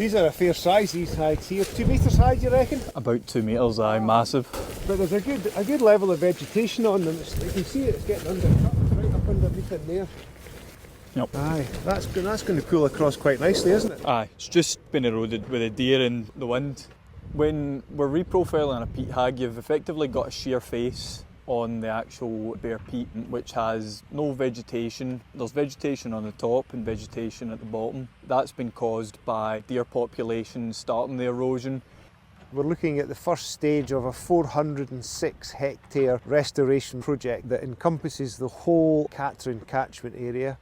These are a fair size, these hags here. 2 metres high, do you reckon? About 2 metres, aye, massive. But there's a good level of vegetation on them. You can see it's getting undercut, right up underneath in there. Yep. Aye, that's going to pull across quite nicely, isn't it? Aye, it's just been eroded with the deer and the wind. When we're reprofiling a peat hag, you've effectively got a sheer face on the actual bare peat, which has no vegetation. There's vegetation on the top and vegetation at the bottom. That's been caused by deer populations starting the erosion. We're looking at the first stage of a 406 hectare restoration project that encompasses the whole Katrine catchment area.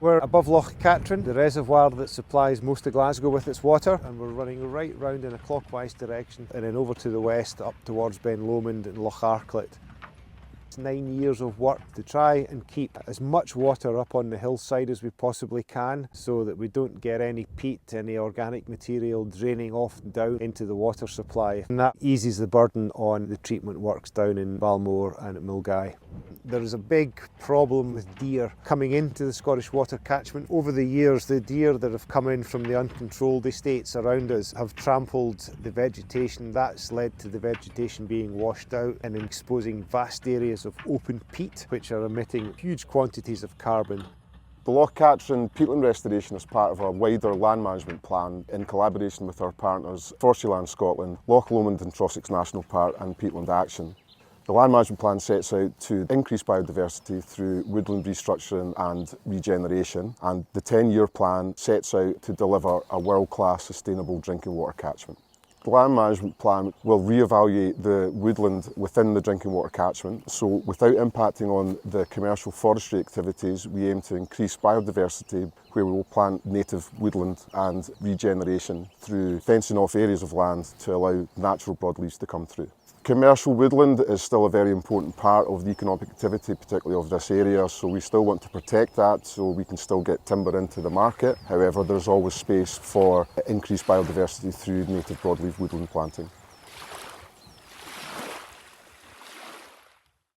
We're above Loch Katrine, the reservoir that supplies most of Glasgow with its water, and we're running right round in a clockwise direction and then over to the west up towards Ben Lomond and Loch Arklet. It's 9 years of work to try and keep as much water up on the hillside as we possibly can so that we don't get any peat, any organic material draining off and down into the water supply. And that eases the burden on the treatment works down in Balmore and at Milngavie. There is a big problem with deer coming into the Scottish water catchment. Over the years, the deer that have come in from the uncontrolled estates around us have trampled the vegetation. That's led to the vegetation being washed out and exposing vast areas of open peat, which are emitting huge quantities of carbon. The Loch Katrine peatland restoration is part of a wider land management plan in collaboration with our partners Forestry Land Scotland, Loch Lomond and Trossachs National Park and Peatland Action. The land management plan sets out to increase biodiversity through woodland restructuring and regeneration, and the 10-year plan sets out to deliver a world-class sustainable drinking water catchment. The land management plan will re-evaluate the woodland within the drinking water catchment, so without impacting on the commercial forestry activities, we aim to increase biodiversity where we will plant native woodland and regeneration through fencing off areas of land to allow natural broadleaves to come through. Commercial woodland is still a very important part of the economic activity, particularly of this area, so we still want to protect that so we can still get timber into the market. However, there's always space for increased biodiversity through native broadleaf woodland planting.